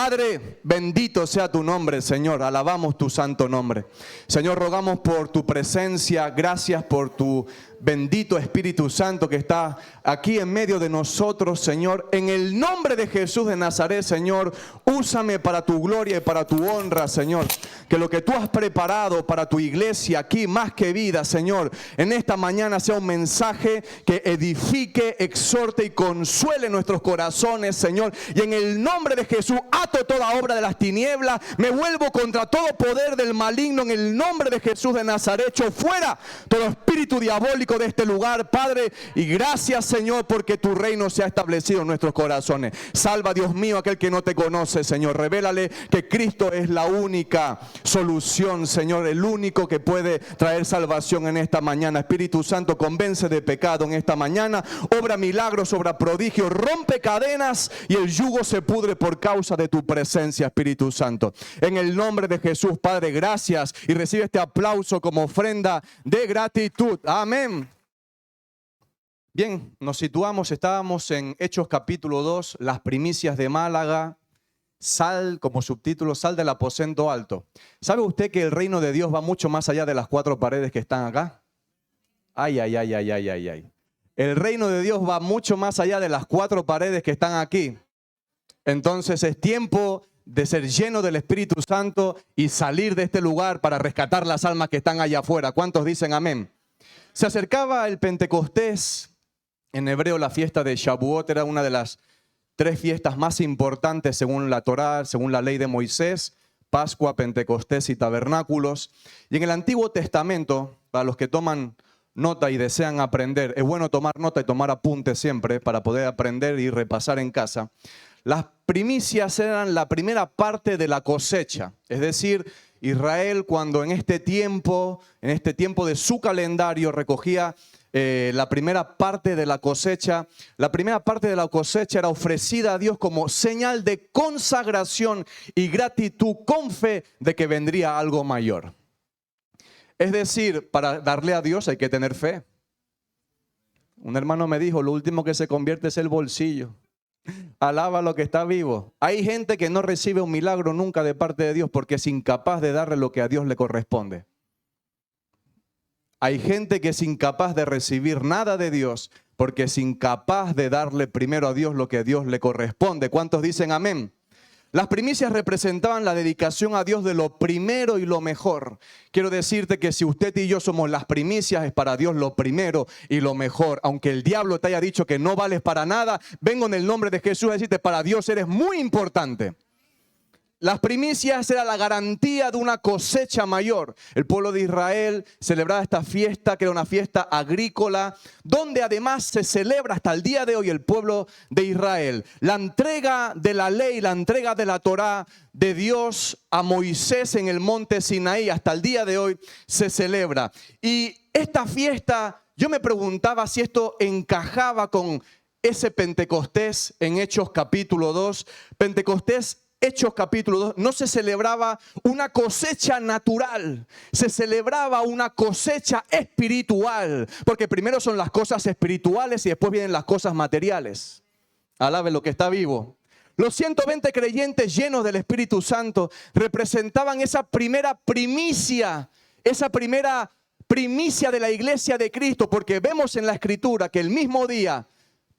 Padre, bendito sea tu nombre, Señor. Alabamos tu santo nombre. Señor, rogamos por tu presencia. Gracias por tu bendito Espíritu Santo que está aquí en medio de nosotros, Señor. En el nombre de Jesús de Nazaret, Señor, úsame para tu gloria y para tu honra, Señor. Que lo que tú has preparado para tu iglesia aquí, más que vida, Señor, en esta mañana sea un mensaje que edifique, exhorte y consuele nuestros corazones, Señor. Y en el nombre de Jesús ato toda obra de las tinieblas, me vuelvo contra todo poder del maligno. En el nombre de Jesús de Nazaret, echo fuera todo espíritu diabólico de este lugar, Padre. Y gracias, Señor, porque tu reino se ha establecido en nuestros corazones. Salva, Dios mío, aquel que no te conoce, Señor. Revélale que Cristo es la única solución, Señor, el único que puede traer salvación en esta mañana. Espíritu Santo, convence de pecado en esta mañana, obra milagros, obra prodigios, rompe cadenas y el yugo se pudre por causa de tu presencia, Espíritu Santo. En el nombre de Jesús, Padre, gracias, y recibe este aplauso como ofrenda de gratitud. Amén. Bien, nos situamos, estábamos en Hechos capítulo 2, las primicias de Málaga. Sal, como subtítulo, sal del aposento alto. ¿Sabe usted que el reino de Dios va mucho más allá de las cuatro paredes que están acá? Ay, ay, ay, ay, ay, ay, ay. El reino de Dios va mucho más allá de las cuatro paredes que están aquí. Entonces es tiempo de ser lleno del Espíritu Santo y salir de este lugar para rescatar las almas que están allá afuera. ¿Cuántos dicen amén? Se acercaba el Pentecostés. En hebreo la fiesta de Shavuot era una de las tres fiestas más importantes según la Torá, según la ley de Moisés: Pascua, Pentecostés y Tabernáculos. Y en el Antiguo Testamento, para los que toman nota y desean aprender, es bueno tomar nota y tomar apuntes siempre para poder aprender y repasar en casa. Las primicias eran la primera parte de la cosecha, es decir, Israel cuando en este tiempo de su calendario recogía la primera parte de la cosecha. La primera parte de la cosecha era ofrecida a Dios como señal de consagración y gratitud con fe de que vendría algo mayor. Es decir, para darle a Dios hay que tener fe. Un hermano me dijo, lo último que se convierte es el bolsillo. Alaba lo que está vivo. Hay gente que no recibe un milagro nunca de parte de Dios porque es incapaz de darle lo que a Dios le corresponde. Hay gente que es incapaz de recibir nada de Dios porque es incapaz de darle primero a Dios lo que a Dios le corresponde. ¿Cuántos dicen amén? Las primicias representaban la dedicación a Dios de lo primero y lo mejor. Quiero decirte que si usted y yo somos las primicias, es para Dios lo primero y lo mejor. Aunque el diablo te haya dicho que no vales para nada, vengo en el nombre de Jesús a decirte, para Dios eres muy importante. Las primicias era la garantía de una cosecha mayor. El pueblo de Israel celebraba esta fiesta, que era una fiesta agrícola, donde además se celebra hasta el día de hoy el pueblo de Israel. La entrega de la ley, la entrega de la Torá de Dios a Moisés en el monte Sinaí, hasta el día de hoy se celebra. Y esta fiesta, yo me preguntaba si esto encajaba con ese Pentecostés en Hechos capítulo 2. Pentecostés, Hechos capítulo 2, no se celebraba una cosecha natural, se celebraba una cosecha espiritual, porque primero son las cosas espirituales y después vienen las cosas materiales. Alabe lo que está vivo. Los 120 creyentes llenos del Espíritu Santo representaban esa primera primicia de la iglesia de Cristo, porque vemos en la Escritura que el mismo día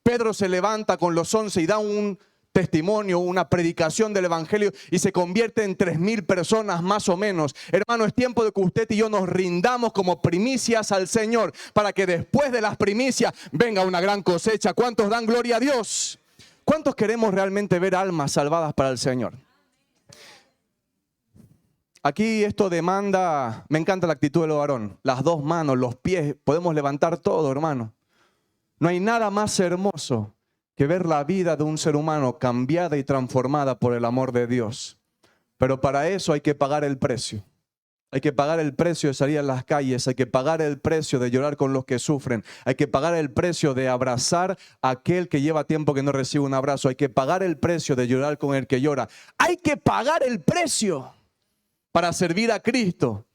Pedro se levanta con los 11 y da un testimonio, una predicación del evangelio y se convierte en 3,000 personas más o menos. Hermano, es tiempo de que usted y yo nos rindamos como primicias al Señor para que después de las primicias venga una gran cosecha. ¿Cuántos dan gloria a Dios? ¿Cuántos queremos realmente ver almas salvadas para el Señor? Aquí esto demanda, me encanta la actitud del varón, las dos manos, los pies, podemos levantar todo, hermano. No hay nada más hermoso que ver la vida de un ser humano cambiada y transformada por el amor de Dios. Pero para eso hay que pagar el precio. Hay que pagar el precio de salir a las calles, hay que pagar el precio de llorar con los que sufren, hay que pagar el precio de abrazar a aquel que lleva tiempo que no recibe un abrazo, hay que pagar el precio de llorar con el que llora. Hay que pagar el precio para servir a Cristo.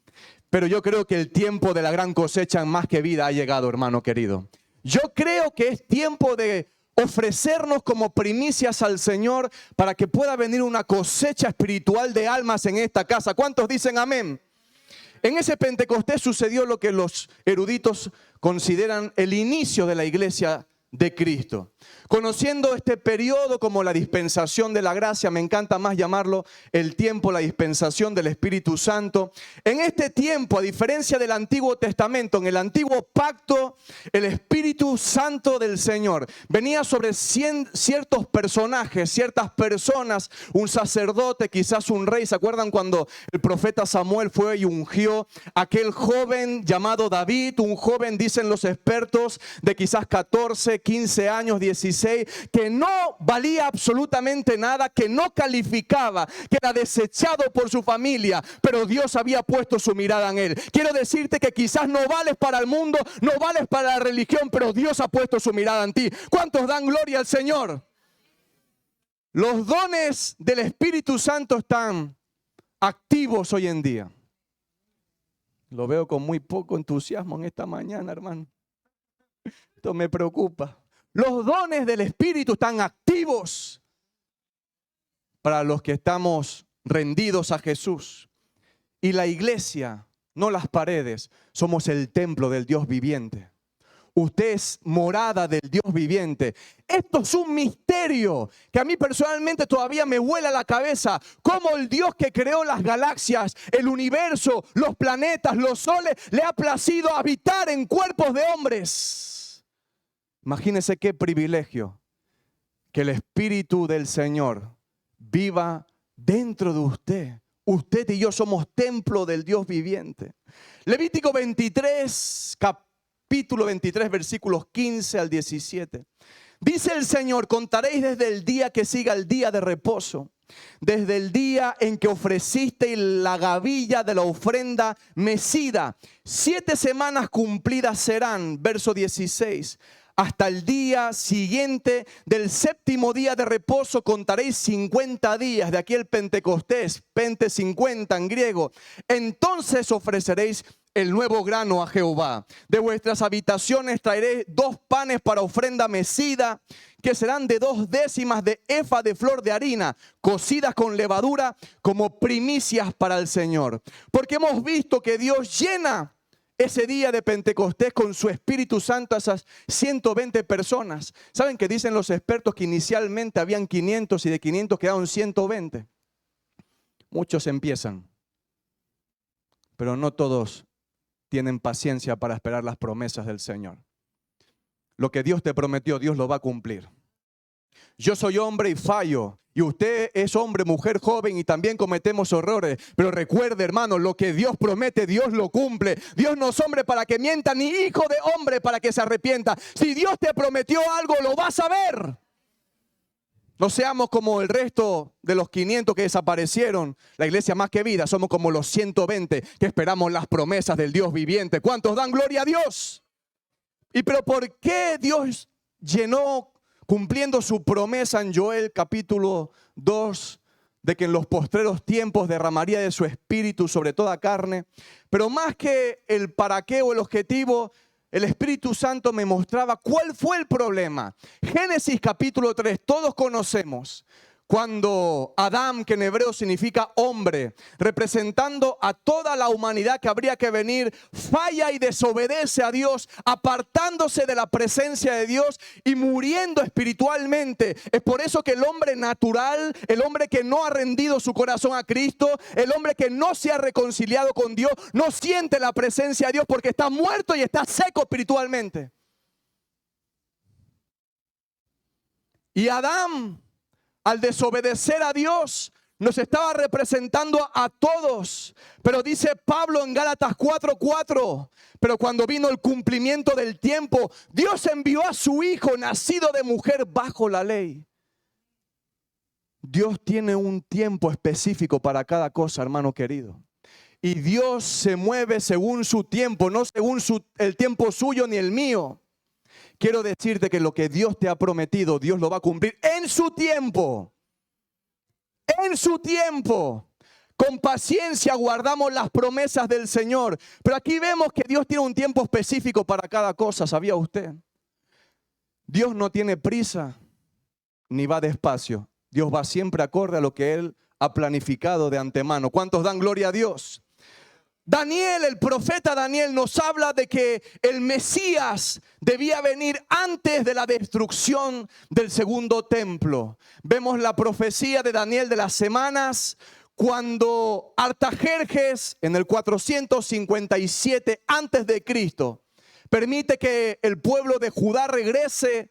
Pero yo creo que el tiempo de la gran cosecha en Más que Vida ha llegado, hermano querido. Yo creo que es tiempo de ofrecernos como primicias al Señor para que pueda venir una cosecha espiritual de almas en esta casa. ¿Cuántos dicen amén? En ese Pentecostés sucedió lo que los eruditos consideran el inicio de la iglesia de Cristo. Conociendo este periodo como la dispensación de la gracia, me encanta más llamarlo el tiempo, la dispensación del Espíritu Santo. En este tiempo, a diferencia del Antiguo Testamento, en el Antiguo Pacto, el Espíritu Santo del Señor venía sobre ciertos personajes, ciertas personas, un sacerdote, quizás un rey. ¿Se acuerdan cuando el profeta Samuel fue y ungió a aquel joven llamado David? Un joven, dicen los expertos, de quizás 14, 15 años, 16, que no valía absolutamente nada, que no calificaba, que era desechado por su familia, pero Dios había puesto su mirada en él. Quiero decirte que quizás no vales para el mundo, no vales para la religión, pero Dios ha puesto su mirada en ti. ¿Cuántos dan gloria al Señor? Los dones del Espíritu Santo están activos hoy en día. Lo veo con muy poco entusiasmo en esta mañana, hermano. Esto me preocupa. Los dones del Espíritu están activos para los que estamos rendidos a Jesús. Y la iglesia, no las paredes, somos el templo del Dios viviente. Usted es morada del Dios viviente. Esto es un misterio que a mí personalmente todavía me vuela la cabeza. Cómo el Dios que creó las galaxias, el universo, los planetas, los soles, le ha placido habitar en cuerpos de hombres. Imagínese qué privilegio que el Espíritu del Señor viva dentro de usted. Usted y yo somos templo del Dios viviente. Levítico 23, capítulo 23, versículos 15 al 17. Dice el Señor: contaréis desde el día que siga el día de reposo, desde el día en que ofrecisteis la gavilla de la ofrenda mecida. 7 semanas cumplidas serán, verso 16. Hasta el día siguiente del 7º día de reposo contaréis 50 días. De aquí el Pentecostés, Pente 50 en griego. Entonces ofreceréis el nuevo grano a Jehová. De vuestras habitaciones traeréis 2 panes para ofrenda mecida, que serán de 2 décimas de efa de flor de harina, cocidas con levadura, como primicias para el Señor. Porque hemos visto que Dios llena ese día de Pentecostés con su Espíritu Santo a esas 120 personas. ¿Saben que dicen los expertos que inicialmente habían 500 y de 500 quedaron 120? Muchos empiezan, pero no todos tienen paciencia para esperar las promesas del Señor. Lo que Dios te prometió, Dios lo va a cumplir. Yo soy hombre y fallo. Y usted es hombre, mujer, joven y también cometemos errores. Pero recuerde, hermano, lo que Dios promete, Dios lo cumple. Dios no es hombre para que mienta, ni hijo de hombre para que se arrepienta. Si Dios te prometió algo, lo vas a ver. No seamos como el resto de los 500 que desaparecieron. La iglesia Más que Vida, somos como los 120 que esperamos las promesas del Dios viviente. ¿Cuántos dan gloria a Dios? Pero ¿por qué Dios llenó, cumpliendo su promesa en Joel capítulo 2, de que en los postreros tiempos derramaría de su espíritu sobre toda carne? Pero más que el para qué o el objetivo, el Espíritu Santo me mostraba cuál fue el problema. Génesis capítulo 3, todos conocemos. Cuando Adán, que en hebreo significa hombre, representando a toda la humanidad que habría que venir, falla y desobedece a Dios, apartándose de la presencia de Dios y muriendo espiritualmente. Es por eso que el hombre natural, el hombre que no ha rendido su corazón a Cristo, el hombre que no se ha reconciliado con Dios, no siente la presencia de Dios porque está muerto y está seco espiritualmente. Y Adán, al desobedecer a Dios, nos estaba representando a todos. Pero dice Pablo en Gálatas 4:4, pero cuando vino el cumplimiento del tiempo, Dios envió a su Hijo, nacido de mujer bajo la ley. Dios tiene un tiempo específico para cada cosa, hermano querido. Y Dios se mueve según su tiempo, no según el tiempo suyo ni el mío. Quiero decirte que lo que Dios te ha prometido, Dios lo va a cumplir en su tiempo. En su tiempo. Con paciencia guardamos las promesas del Señor. Pero aquí vemos que Dios tiene un tiempo específico para cada cosa, ¿sabía usted? Dios no tiene prisa ni va despacio. Dios va siempre acorde a lo que Él ha planificado de antemano. ¿Cuántos dan gloria a Dios? Daniel, el profeta Daniel, nos habla de que el Mesías debía venir antes de la destrucción del segundo templo. Vemos la profecía de Daniel de las semanas cuando Artajerjes en el 457 antes de Cristo permite que el pueblo de Judá regrese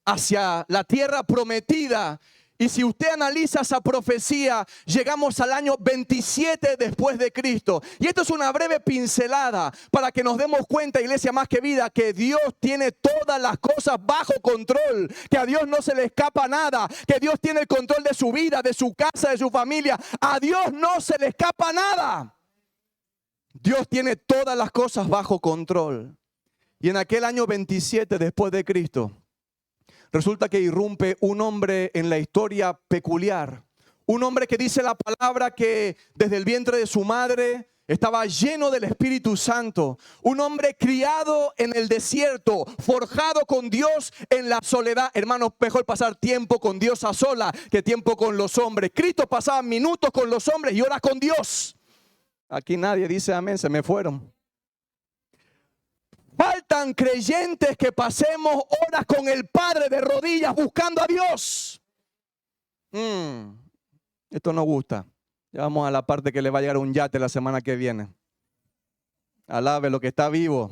hacia la tierra prometida. Y si usted analiza esa profecía, llegamos al año 27 después de Cristo. Y esto es una breve pincelada para que nos demos cuenta, iglesia Más que Vida, que Dios tiene todas las cosas bajo control, que a Dios no se le escapa nada, que Dios tiene el control de su vida, de su casa, de su familia. A Dios no se le escapa nada. Dios tiene todas las cosas bajo control. Y en aquel año 27 después de Cristo, resulta que irrumpe un hombre en la historia peculiar. Un hombre que dice la palabra que desde el vientre de su madre estaba lleno del Espíritu Santo. Un hombre criado en el desierto, forjado con Dios en la soledad. Hermanos, mejor pasar tiempo con Dios a sola que tiempo con los hombres. Cristo pasaba minutos con los hombres y horas con Dios. Aquí nadie dice amén, se me fueron. Faltan creyentes que pasemos horas con el Padre de rodillas buscando a Dios. Esto no gusta. Ya vamos a la parte que le va a llegar un yate la semana que viene. Alabe lo que está vivo.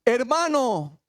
Hermano,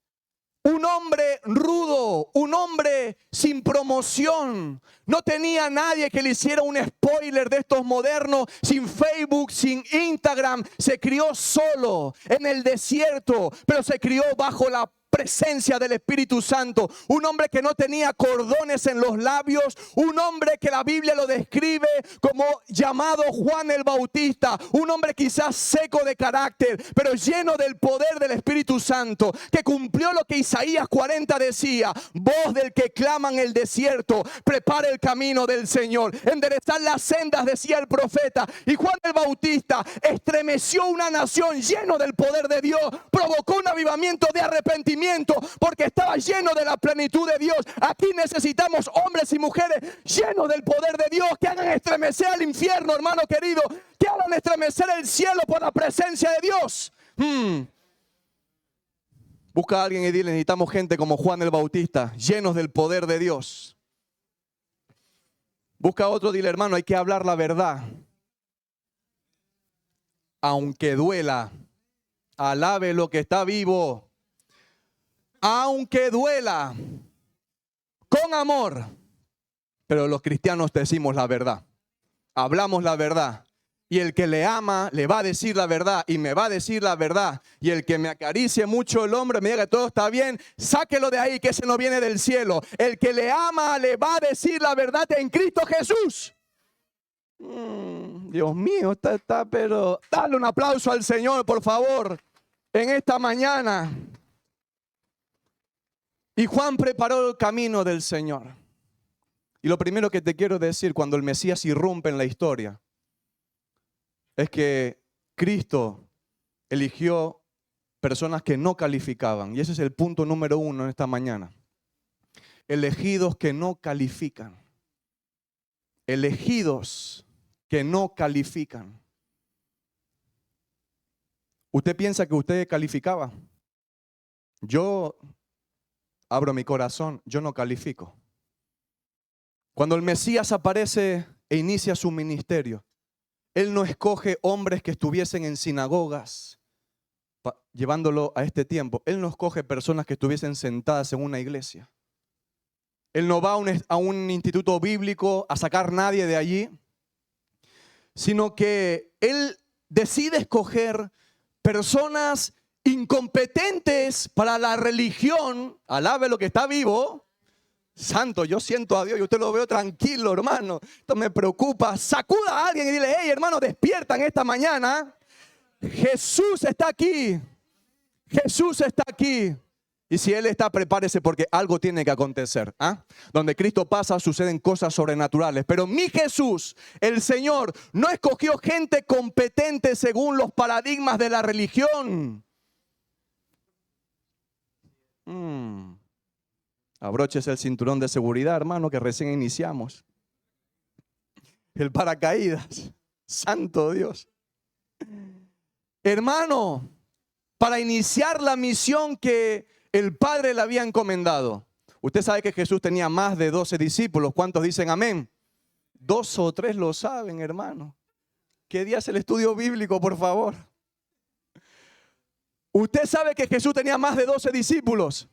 un hombre rudo, un hombre sin promoción. No tenía nadie que le hiciera un spoiler de estos modernos, sin Facebook, sin Instagram. Se crió solo en el desierto, pero se crió bajo la presencia del Espíritu Santo. Un hombre que no tenía cordones en los labios. Un hombre que la Biblia lo describe como llamado Juan el Bautista. Un hombre quizás seco de carácter, pero lleno del poder del Espíritu Santo, que cumplió lo que Isaías 40 decía: voz del que clama en el desierto, prepare el camino del Señor, enderezar las sendas, decía el profeta. Y Juan el Bautista estremeció una nación lleno del poder de Dios, provocó un avivamiento de arrepentimiento porque estaba lleno de la plenitud de Dios. Aquí necesitamos hombres y mujeres llenos del poder de Dios, que hagan estremecer al infierno, hermano querido, que hagan estremecer el cielo por la presencia de Dios. Busca a alguien y dile: necesitamos gente como Juan el Bautista, llenos del poder de Dios. Busca a otro, dile: hermano, hay que hablar la verdad, aunque duela. Alabe lo que está vivo. Aunque duela, con amor. Pero los cristianos decimos la verdad, hablamos la verdad. Y el que le ama le va a decir la verdad y me va a decir la verdad. Y el que me acaricie mucho el hombre, me diga que todo está bien, sáquelo de ahí, que ese no viene del cielo. El que le ama le va a decir la verdad en Cristo Jesús. Dios mío, está, pero dale un aplauso al Señor, por favor, en esta mañana. Y Juan preparó el camino del Señor. Y lo primero que te quiero decir cuando el Mesías irrumpe en la historia es que Cristo eligió personas que no calificaban. Y ese es el punto número 1 en esta mañana. Elegidos que no califican. Elegidos que no califican. ¿Usted piensa que usted calificaba? Yo abro mi corazón, yo no califico. Cuando el Mesías aparece e inicia su ministerio, Él no escoge hombres que estuviesen en sinagogas, llevándolo a este tiempo. Él no escoge personas que estuviesen sentadas en una iglesia. Él no va a un instituto bíblico a sacar nadie de allí, sino que Él decide escoger personas incompetentes para la religión. Alabe lo que está vivo. Santo, yo siento a Dios y usted lo veo tranquilo, hermano. Esto me preocupa. Sacuda a alguien y dile: hey, hermano, despierta en esta mañana. Jesús está aquí. Jesús está aquí. Y si Él está, prepárese porque algo tiene que acontecer. Donde Cristo pasa suceden cosas sobrenaturales. Pero mi Jesús, el Señor, no escogió gente competente según los paradigmas de la religión. Abróchese el cinturón de seguridad, hermano, que recién iniciamos. El paracaídas. Santo Dios. Hermano, para iniciar la misión que el Padre le había encomendado. Usted sabe que Jesús tenía más de 12 discípulos. ¿Cuántos dicen amén? 2 o 3 lo saben, hermano. ¿Qué día es el estudio bíblico, por favor? Usted sabe que Jesús tenía más de 12 discípulos.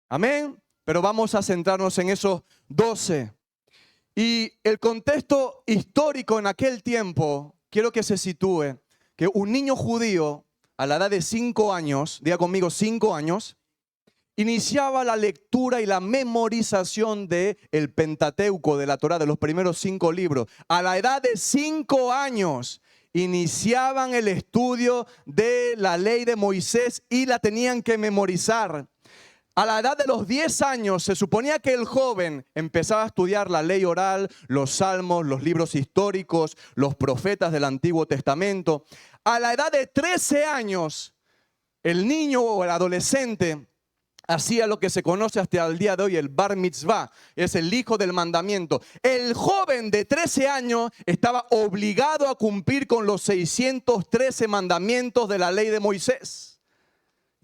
Amén. Pero vamos a centrarnos en esos 12. Y el contexto histórico en aquel tiempo, quiero que se sitúe, que un niño judío a la edad de 5 años, diga conmigo 5 años, iniciaba la lectura y la memorización del Pentateuco, de la Torá, de los primeros 5 libros. A la edad de 5 años iniciaban el estudio de la ley de Moisés y la tenían que memorizar. A la edad de los 10 años se suponía que el joven empezaba a estudiar la ley oral, los salmos, los libros históricos, los profetas del Antiguo Testamento. A la edad de 13 años, el niño o el adolescente hacía lo que se conoce hasta el día de hoy, el bar mitzvah, es el hijo del mandamiento. El joven de 13 años estaba obligado a cumplir con los 613 mandamientos de la ley de Moisés.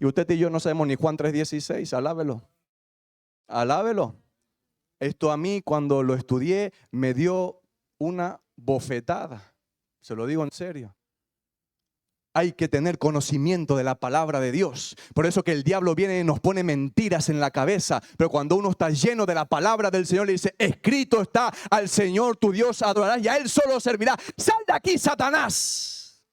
Y usted y yo no sabemos ni Juan 3:16, alábelo. Alábelo. Esto a mí cuando lo estudié me dio una bofetada. Se lo digo en serio. Hay que tener conocimiento de la palabra de Dios. Por eso que el diablo viene y nos pone mentiras en la cabeza. Pero cuando uno está lleno de la palabra del Señor, le dice, escrito está, al Señor tu Dios adorarás y a Él solo servirá. ¡Sal de aquí, Satanás!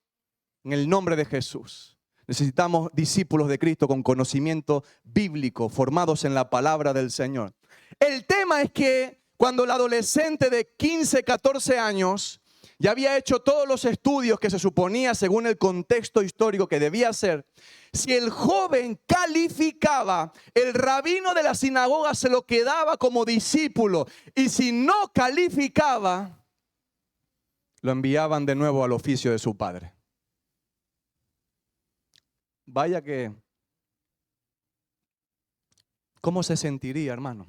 En el nombre de Jesús. Necesitamos discípulos de Cristo con conocimiento bíblico, formados en la palabra del Señor. El tema es que cuando el adolescente de 15, 14 años ya había hecho todos los estudios que se suponía según el contexto histórico que debía hacer, si el joven calificaba, el rabino de la sinagoga se lo quedaba como discípulo. Y si no calificaba, lo enviaban de nuevo al oficio de su padre. Vaya que, ¿cómo se sentiría, hermano?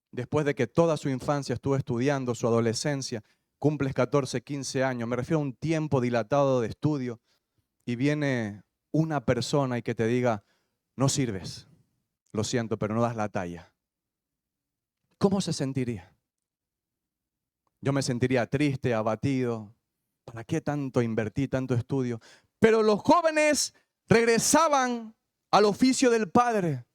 Después de que toda su infancia estuvo estudiando, su adolescencia, cumples 14, 15 años, me refiero a un tiempo dilatado de estudio, y viene una persona y que te diga, no sirves, lo siento, pero no das la talla. ¿Cómo se sentiría? Yo me sentiría triste, abatido. ¿Para qué tanto invertí, tanto estudio? Pero los jóvenes regresaban al oficio del Padre.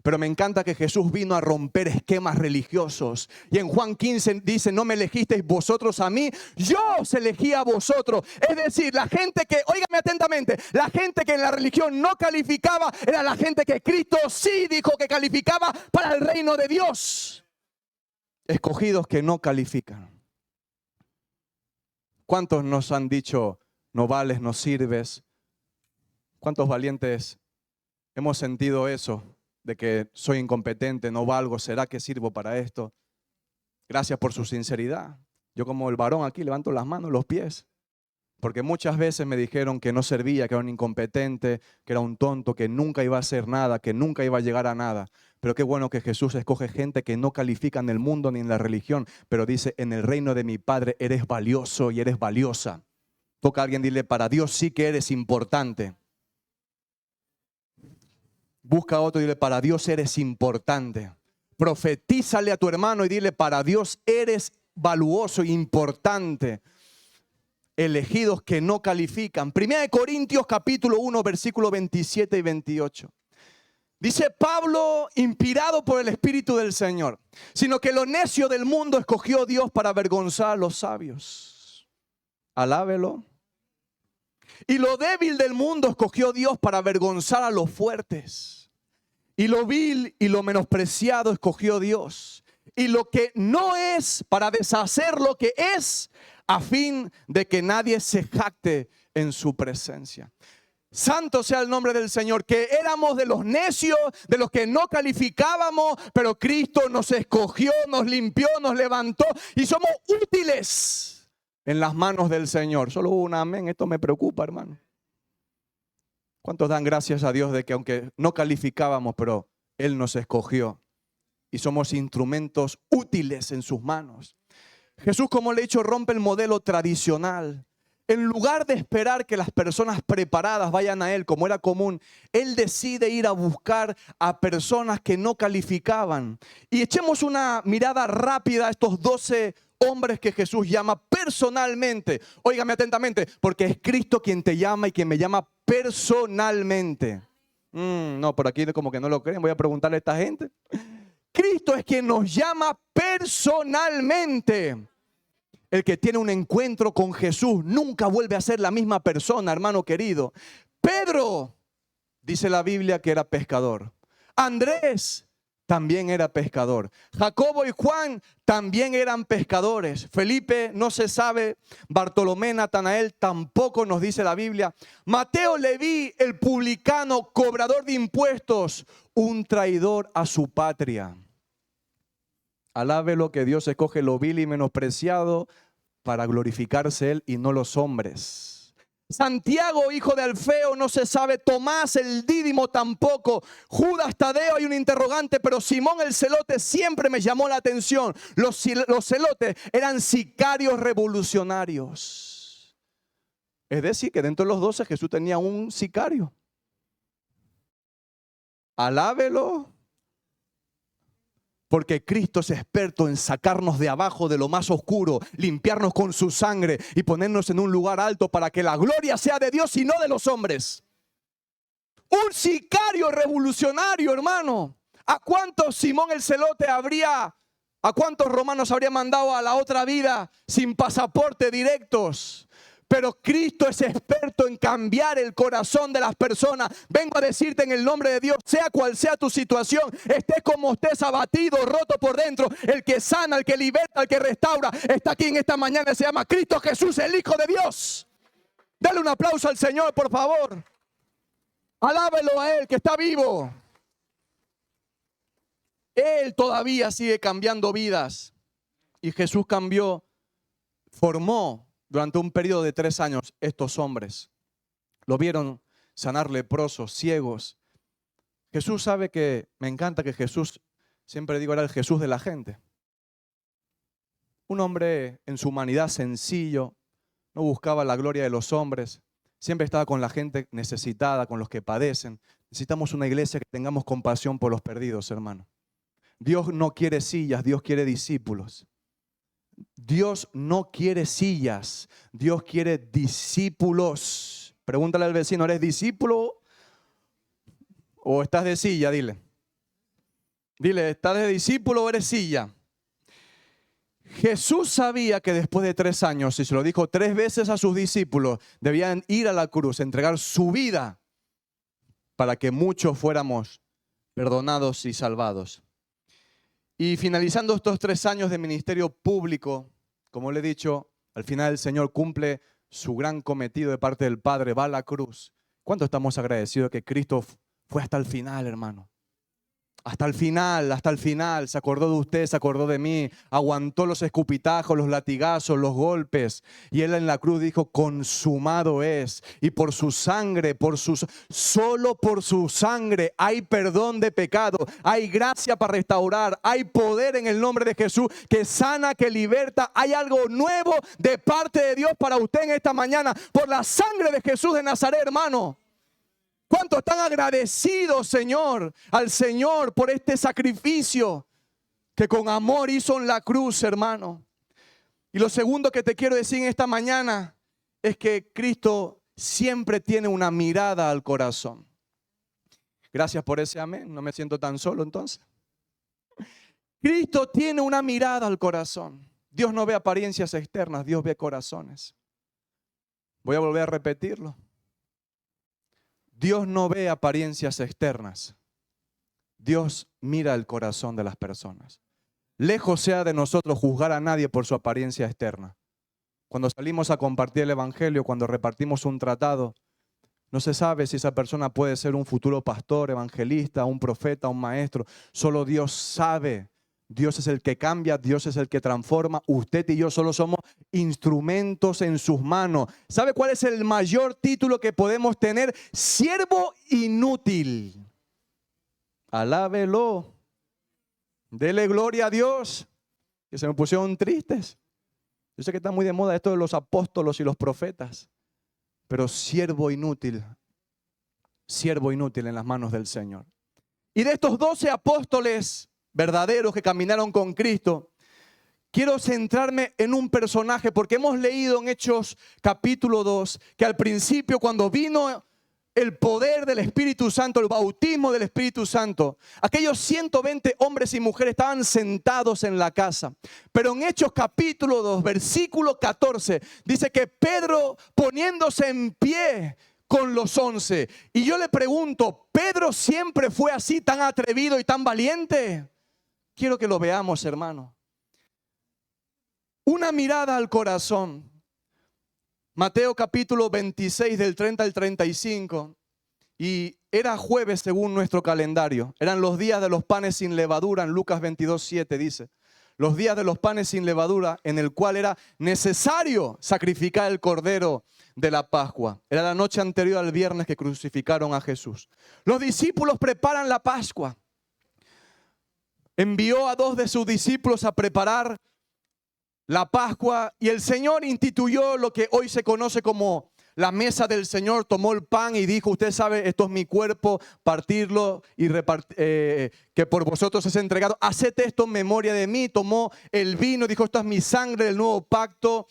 Pero me encanta que Jesús vino a romper esquemas religiosos. Y en Juan 15 dice, no me elegisteis vosotros a mí, yo os elegí a vosotros. Es decir, la gente que, óigame atentamente, la gente que en la religión no calificaba, era la gente que Cristo sí dijo que calificaba para el reino de Dios. Escogidos que no califican. ¿Cuántos nos han dicho, no vales, no sirves? ¿Cuántos valientes hemos sentido eso? De que soy incompetente, no valgo, ¿será que sirvo para esto? Gracias por su sinceridad. Yo como el varón aquí levanto las manos, los pies. Porque muchas veces me dijeron que no servía, que era un incompetente, que era un tonto, que nunca iba a hacer nada, que nunca iba a llegar a nada. Pero qué bueno que Jesús escoge gente que no califica en el mundo ni en la religión, pero dice, en el reino de mi Padre eres valioso y eres valiosa. Toca a alguien, dile, para Dios sí que eres importante. Busca a otro y dile, para Dios eres importante. Profetízale a tu hermano y dile, para Dios eres valuoso e importante. Elegidos que no califican. Primera de Corintios capítulo 1, versículo 27 y 28. Dice Pablo, inspirado por el Espíritu del Señor, sino que lo necio del mundo escogió Dios para avergonzar a los sabios. Alábelo. Y lo débil del mundo escogió Dios para avergonzar a los fuertes. Y lo vil y lo menospreciado escogió Dios. Y lo que no es para deshacer lo que es, a fin de que nadie se jacte en su presencia. Santo sea el nombre del Señor, que éramos de los necios, de los que no calificábamos, pero Cristo nos escogió, nos limpió, nos levantó y somos útiles en las manos del Señor. Solo un amén. Esto me preocupa, hermano. ¿Cuántos dan gracias a Dios de que aunque no calificábamos, pero Él nos escogió y somos instrumentos útiles en sus manos. Jesús, como le he dicho, rompe el modelo tradicional. En lugar de esperar que las personas preparadas vayan a Él, como era común, Él decide ir a buscar a personas que no calificaban. Y echemos una mirada rápida a estos 12 hombres que Jesús llama personalmente. Óigame atentamente, porque es Cristo quien te llama y quien me llama personalmente. No, por aquí como que no lo creen. Voy a preguntarle a esta gente. Cristo es quien nos llama personalmente. El que tiene un encuentro con Jesús nunca vuelve a ser la misma persona, hermano querido. Pedro, dice la Biblia, que era pescador. Andrés también era pescador. Jacobo y Juan también eran pescadores. Felipe no se sabe. Bartolomé, Natanael tampoco nos dice la Biblia. Mateo, Leví, el publicano, cobrador de impuestos, un traidor a su patria. Alabe lo que Dios escoge lo vil y menospreciado para glorificarse Él y no los hombres. Santiago, hijo de Alfeo, no se sabe. Tomás, el Dídimo, tampoco. Judas, Tadeo, hay un interrogante, pero Simón el celote siempre me llamó la atención. Los celotes eran sicarios revolucionarios. Es decir, que dentro de los 12 Jesús tenía un sicario. Alábelo. Porque Cristo es experto en sacarnos de abajo, de lo más oscuro, limpiarnos con su sangre y ponernos en un lugar alto para que la gloria sea de Dios y no de los hombres. Un sicario revolucionario, hermano. ¿A cuántos Simón el celote a cuántos romanos habría mandado a la otra vida sin pasaporte directos? Pero Cristo es experto en cambiar el corazón de las personas. Vengo a decirte en el nombre de Dios, sea cual sea tu situación, estés como estés abatido, roto por dentro, el que sana, el que liberta, el que restaura, está aquí en esta mañana. Se llama Cristo Jesús, el Hijo de Dios. Dale un aplauso al Señor, por favor. Alábelo a Él, que está vivo. Él todavía sigue cambiando vidas. Y Jesús formó durante un periodo de 3 años estos hombres. Lo vieron sanar leprosos, ciegos. Jesús sabe que, me encanta que Jesús, siempre digo, era el Jesús de la gente. Un hombre en su humanidad sencillo, no buscaba la gloria de los hombres, siempre estaba con la gente necesitada, con los que padecen. Necesitamos una iglesia que tengamos compasión por los perdidos, hermano. Dios no quiere sillas, Dios quiere discípulos. Dios no quiere sillas, Dios quiere discípulos. Pregúntale al vecino, ¿eres discípulo o estás de silla? Dile, ¿estás de discípulo o eres silla? Jesús sabía que después de 3 años, y se lo dijo 3 veces a sus discípulos, debían ir a la cruz, entregar su vida para que muchos fuéramos perdonados y salvados. Y finalizando estos 3 años de ministerio público, como le he dicho, al final el Señor cumple su gran cometido de parte del Padre, va a la cruz. ¿Cuánto estamos agradecidos que Cristo fue hasta el final, hermano? Hasta el final, se acordó de usted, se acordó de mí, aguantó los escupitajos, los latigazos, los golpes. Y Él en la cruz dijo, consumado es. Y por su sangre, solo por su sangre hay perdón de pecado, hay gracia para restaurar, hay poder en el nombre de Jesús que sana, que liberta. Hay algo nuevo de parte de Dios para usted en esta mañana, por la sangre de Jesús de Nazaret, hermano. ¿Cuántos están agradecidos, Señor, al Señor por este sacrificio que con amor hizo en la cruz, hermano? Y lo segundo que te quiero decir en esta mañana es que Cristo siempre tiene una mirada al corazón. Gracias por ese amén, no me siento tan solo entonces. Cristo tiene una mirada al corazón. Dios no ve apariencias externas, Dios ve corazones. Voy a volver a repetirlo. Dios no ve apariencias externas. Dios mira el corazón de las personas. Lejos sea de nosotros juzgar a nadie por su apariencia externa. Cuando salimos a compartir el evangelio, cuando repartimos un tratado, no se sabe si esa persona puede ser un futuro pastor, evangelista, un profeta, un maestro. Solo Dios sabe. Dios es el que cambia, Dios es el que transforma. Usted y yo solo somos instrumentos en sus manos. ¿Sabe cuál es el mayor título que podemos tener? Siervo inútil. Alábelo. Dele gloria a Dios. Que se me pusieron tristes. Yo sé que está muy de moda esto de los apóstolos y los profetas. Pero siervo inútil en las manos del Señor. Y de estos 12 apóstoles verdaderos que caminaron con Cristo, quiero centrarme en un personaje, porque hemos leído en Hechos capítulo 2, que al principio cuando vino el poder del Espíritu Santo, el bautismo del Espíritu Santo, aquellos 120 hombres y mujeres estaban sentados en la casa. Pero en Hechos capítulo 2, versículo 14, dice que Pedro poniéndose en pie con los 11. Y yo le pregunto, ¿Pedro siempre fue así, tan atrevido y tan valiente? Quiero que lo veamos, hermano. Una mirada al corazón. Mateo capítulo 26 del 30 al 35. Y era jueves según nuestro calendario. Eran los días de los panes sin levadura. En Lucas 22, 7 dice. Los días de los panes sin levadura, en el cual era necesario sacrificar el cordero de la Pascua. Era la noche anterior al viernes que crucificaron a Jesús. Los discípulos preparan la Pascua. Envió a 2 de sus discípulos a preparar la Pascua y el Señor instituyó lo que hoy se conoce como la mesa del Señor. Tomó el pan y dijo, usted sabe, esto es mi cuerpo, partirlo y que por vosotros es entregado. Haced esto en memoria de mí. Tomó el vino y dijo, esto es mi sangre del nuevo pacto.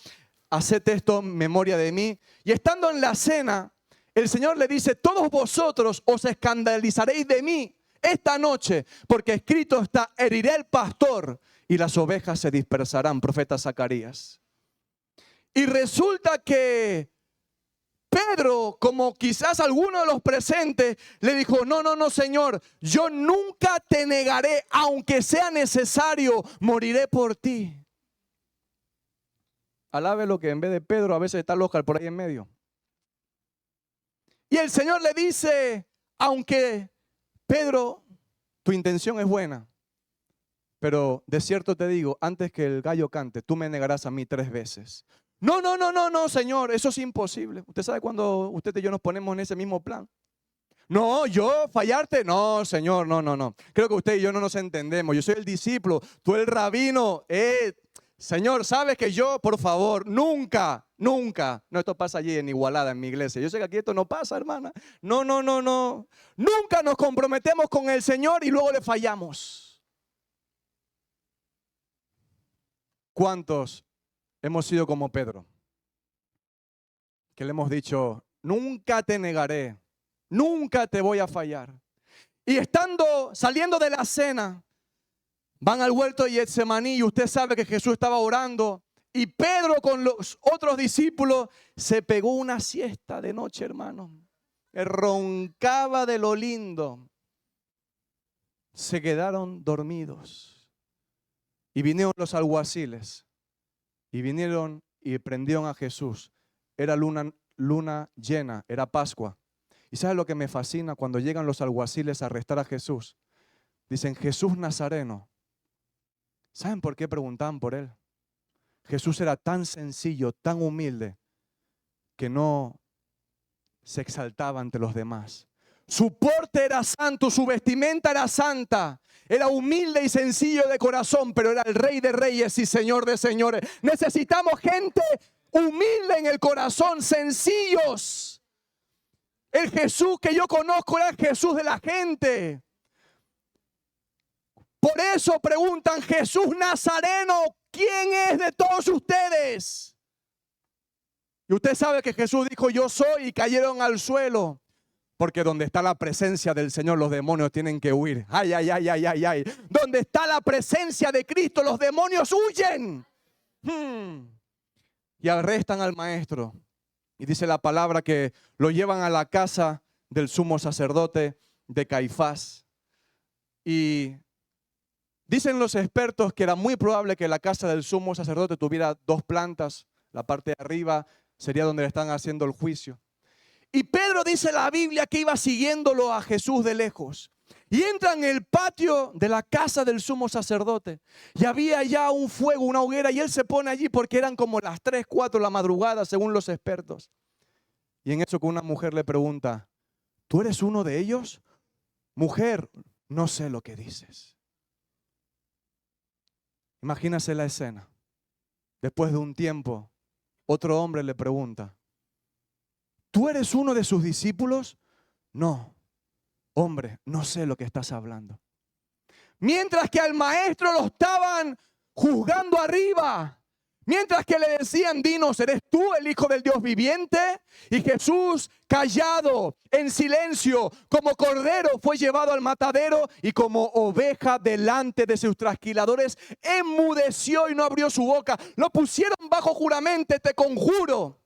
Haced esto en memoria de mí. Y estando en la cena, el Señor le dice, todos vosotros os escandalizaréis de mí esta noche, porque escrito está, heriré al pastor y las ovejas se dispersarán. Profeta Zacarías. Y resulta que Pedro, como quizás alguno de los presentes, le dijo, no, Señor, yo nunca te negaré, aunque sea necesario, moriré por ti. Alabe lo que en vez de Pedro a veces está Oscar por ahí en medio. Y el Señor le dice, aunque Pedro, tu intención es buena, pero de cierto te digo, antes que el gallo cante, tú me negarás a mí 3 veces. No, Señor, eso es imposible. Usted sabe cuando usted y yo nos ponemos en ese mismo plan. No, yo fallarte, no, Señor, no. Creo que usted y yo no nos entendemos. Yo soy el discípulo, tú el rabino. Señor, sabes que yo, por favor, nunca. No, esto pasa allí en Igualada, en mi iglesia. Yo sé que aquí esto no pasa, hermana. No. Nunca nos comprometemos con el Señor y luego le fallamos. ¿Cuántos hemos sido como Pedro? Que le hemos dicho, nunca te negaré, nunca te voy a fallar. Y saliendo de la cena, van al huerto de Getsemaní y usted sabe que Jesús estaba orando. Y Pedro con los otros discípulos se pegó una siesta de noche, hermano. Roncaba de lo lindo. Se quedaron dormidos. Y vinieron los alguaciles. Y vinieron y prendieron a Jesús. Era luna llena, era Pascua. ¿Y sabe lo que me fascina? Cuando llegan los alguaciles a arrestar a Jesús. Dicen, Jesús Nazareno. ¿Saben por qué preguntaban por él? Jesús era tan sencillo, tan humilde, que no se exaltaba ante los demás. Su porte era santo, su vestimenta era santa. Era humilde y sencillo de corazón, pero era el Rey de Reyes y Señor de Señores. Necesitamos gente humilde en el corazón, sencillos. El Jesús que yo conozco era el Jesús de la gente. Por eso preguntan, Jesús Nazareno, ¿quién es de todos ustedes? Y usted sabe que Jesús dijo, yo soy, y cayeron al suelo. Porque donde está la presencia del Señor, los demonios tienen que huir. Ay. Donde está la presencia de Cristo, los demonios huyen. Y arrestan al maestro. Y dice la palabra que lo llevan a la casa del sumo sacerdote de Caifás. Y dicen los expertos que era muy probable que la casa del sumo sacerdote tuviera 2 plantas. La parte de arriba sería donde le están haciendo el juicio. Y Pedro dice la Biblia que iba siguiéndolo a Jesús de lejos. Y entra en el patio de la casa del sumo sacerdote. Y había ya un fuego, una hoguera. Y él se pone allí porque eran como las 3, 4 de la madrugada, según los expertos. Y en eso que una mujer le pregunta, ¿tú eres uno de ellos? Mujer, no sé lo que dices. Imagínase la escena. Después de un tiempo, otro hombre le pregunta, ¿tú eres uno de sus discípulos? No, hombre, no sé lo que estás hablando. Mientras que al maestro lo estaban juzgando arriba. Mientras que le decían, dinos, ¿eres tú el Hijo del Dios viviente? Y Jesús, callado, en silencio, como cordero, fue llevado al matadero y como oveja delante de sus trasquiladores, enmudeció y no abrió su boca. Lo pusieron bajo juramento, te conjuro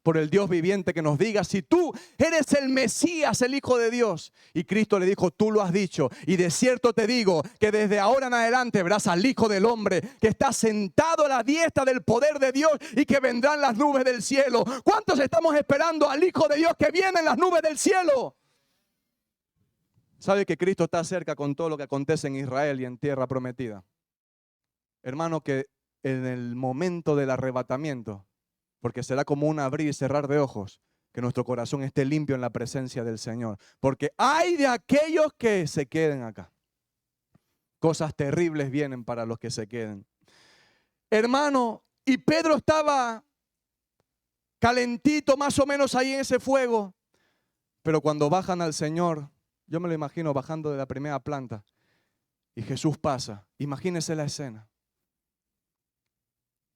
por el Dios viviente que nos diga si tú eres el Mesías, el Hijo de Dios. Y Cristo le dijo, tú lo has dicho. Y de cierto te digo que desde ahora en adelante verás al Hijo del Hombre que está sentado a la diestra del poder de Dios y que vendrán las nubes del cielo. ¿Cuántos estamos esperando al Hijo de Dios que viene en las nubes del cielo? ¿Sabe que Cristo está cerca con todo lo que acontece en Israel y en tierra prometida? Hermano, que en el momento del arrebatamiento, porque será como un abrir y cerrar de ojos, que nuestro corazón esté limpio en la presencia del Señor. Porque hay de aquellos que se queden acá. Cosas terribles vienen para los que se queden. Hermano, y Pedro estaba calentito más o menos ahí en ese fuego. Pero cuando bajan al Señor, yo me lo imagino bajando de la primera planta. Y Jesús pasa. Imagínese la escena.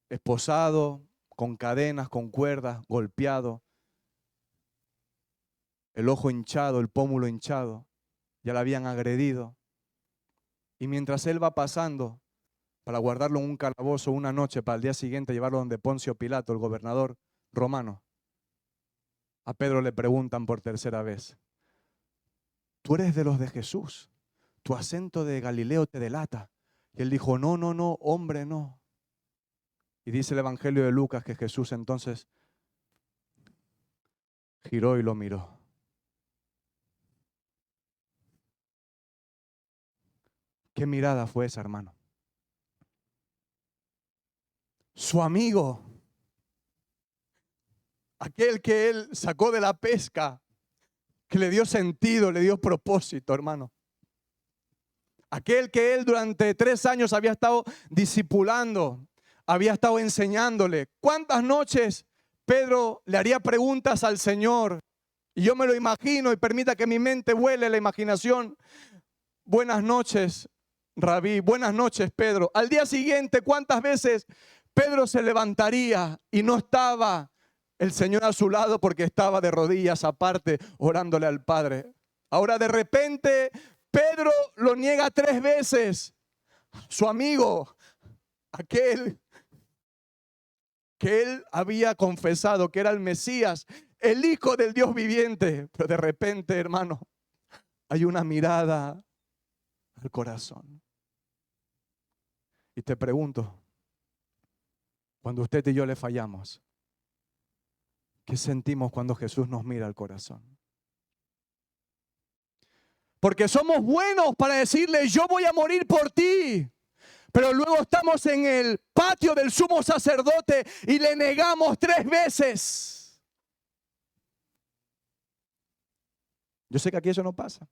Esposado, con cadenas, con cuerdas, golpeado, el ojo hinchado, el pómulo hinchado, ya lo habían agredido. Y mientras él va pasando, para guardarlo en un calabozo una noche, para el día siguiente llevarlo donde Poncio Pilato, el gobernador romano, a Pedro le preguntan por tercera vez, ¿tú eres de los de Jesús? Tu acento de Galileo te delata. Y él dijo, no, no, no, hombre, no. Y dice el Evangelio de Lucas que Jesús entonces giró y lo miró. ¿Qué mirada fue esa, hermano? Su amigo, aquel que él sacó de la pesca, que le dio sentido, le dio propósito, hermano. Aquel que él durante 3 años había estado discipulando, había estado enseñándole. ¿Cuántas noches Pedro le haría preguntas al Señor? Y yo me lo imagino, y permita que mi mente vuele la imaginación. Buenas noches, Rabí. Buenas noches, Pedro. Al día siguiente, ¿cuántas veces Pedro se levantaría y no estaba el Señor a su lado porque estaba de rodillas aparte orándole al Padre? Ahora de repente Pedro lo niega 3 veces. Su amigo, aquel que él había confesado que era el Mesías, el Hijo del Dios viviente. Pero de repente, hermano, hay una mirada al corazón. Y te pregunto, cuando usted y yo le fallamos, ¿qué sentimos cuando Jesús nos mira al corazón? Porque somos buenos para decirle, yo voy a morir por ti. Pero luego estamos en el patio del sumo sacerdote y le negamos 3 veces. Yo sé que aquí eso no pasa.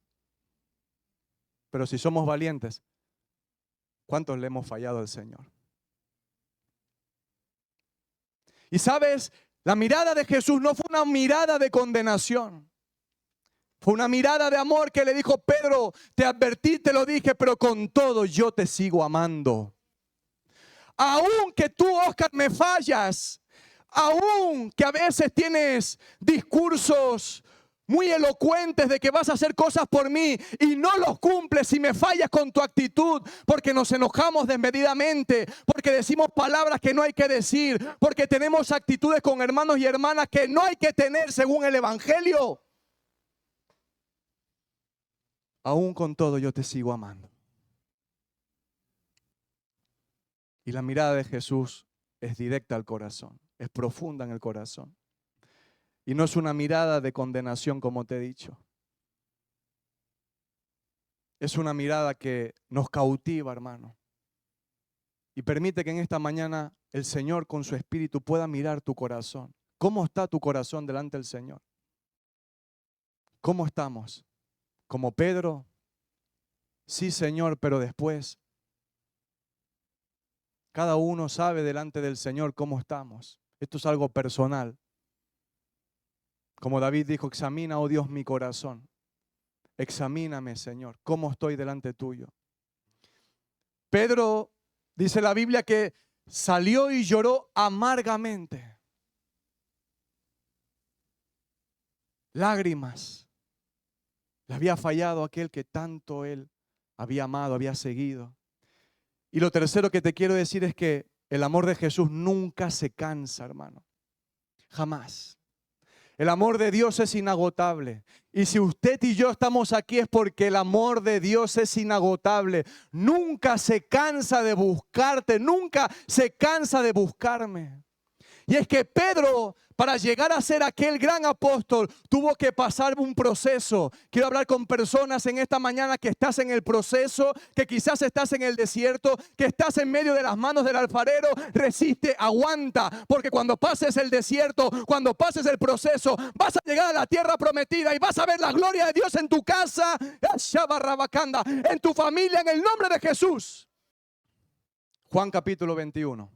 Pero si somos valientes, ¿cuántos le hemos fallado al Señor? Y sabes, la mirada de Jesús no fue una mirada de condenación. Fue una mirada de amor que le dijo, Pedro, te advertí, te lo dije, pero con todo yo te sigo amando. Aunque tú, Oscar, me fallas, aun que a veces tienes discursos muy elocuentes de que vas a hacer cosas por mí y no los cumples y me fallas con tu actitud porque nos enojamos desmedidamente, porque decimos palabras que no hay que decir, porque tenemos actitudes con hermanos y hermanas que no hay que tener según el Evangelio. Aún con todo yo te sigo amando. Y la mirada de Jesús es directa al corazón, es profunda en el corazón. Y no es una mirada de condenación como te he dicho. Es una mirada que nos cautiva, hermano. Y permite que en esta mañana el Señor con su Espíritu pueda mirar tu corazón. ¿Cómo está tu corazón delante del Señor? ¿Cómo estamos? ¿Como Pedro? Sí, Señor, pero después cada uno sabe delante del Señor cómo estamos. Esto es algo personal. Como David dijo, examina, oh Dios, mi corazón. Examíname, Señor, cómo estoy delante tuyo. Pedro, dice la Biblia, que salió y lloró amargamente. Lágrimas. Le había fallado aquel que tanto él había amado, había seguido. Y lo tercero que te quiero decir es que el amor de Jesús nunca se cansa, hermano. Jamás. El amor de Dios es inagotable. Y si usted y yo estamos aquí es porque el amor de Dios es inagotable. Nunca se cansa de buscarte, nunca se cansa de buscarme. Y es que Pedro, para llegar a ser aquel gran apóstol, tuvo que pasar un proceso. Quiero hablar con personas en esta mañana que estás en el proceso, que quizás estás en el desierto, que estás en medio de las manos del alfarero. Resiste, aguanta, porque cuando pases el desierto, cuando pases el proceso, vas a llegar a la tierra prometida y vas a ver la gloria de Dios en tu casa, en tu familia, en el nombre de Jesús. Juan capítulo 21.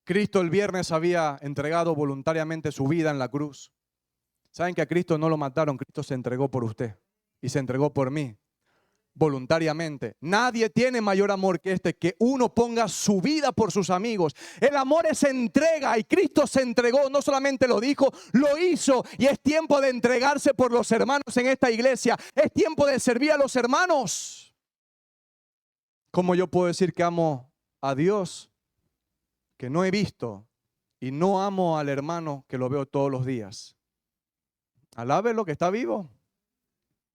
Cristo el viernes había entregado voluntariamente su vida en la cruz. ¿Saben que a Cristo no lo mataron? Cristo se entregó por usted y se entregó por mí voluntariamente. Nadie tiene mayor amor que este, que uno ponga su vida por sus amigos. El amor es entrega y Cristo se entregó, no solamente lo dijo, lo hizo. Y es tiempo de entregarse por los hermanos en esta iglesia. Es tiempo de servir a los hermanos. ¿Cómo yo puedo decir que amo a Dios que no he visto y no amo al hermano que lo veo todos los días? Alabe lo que está vivo.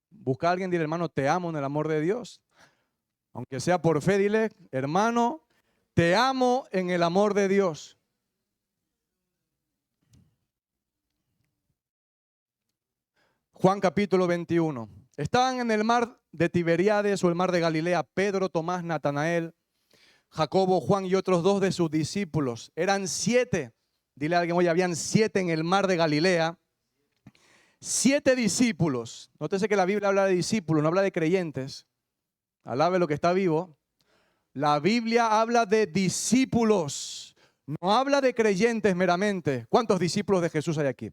Busca a alguien, dile, hermano, te amo en el amor de Dios. Aunque sea por fe, dile, hermano, te amo en el amor de Dios. Juan capítulo 21. Estaban en el mar de Tiberíades o el mar de Galilea, Pedro, Tomás, Natanael, Jacobo, Juan y otros 2 de sus discípulos. Eran 7. Dile a alguien, oye, habían 7 en el mar de Galilea. 7 discípulos. Nótese que la Biblia habla de discípulos, no habla de creyentes. Alabe lo que está vivo. La Biblia habla de discípulos. No habla de creyentes meramente. ¿Cuántos discípulos de Jesús hay aquí?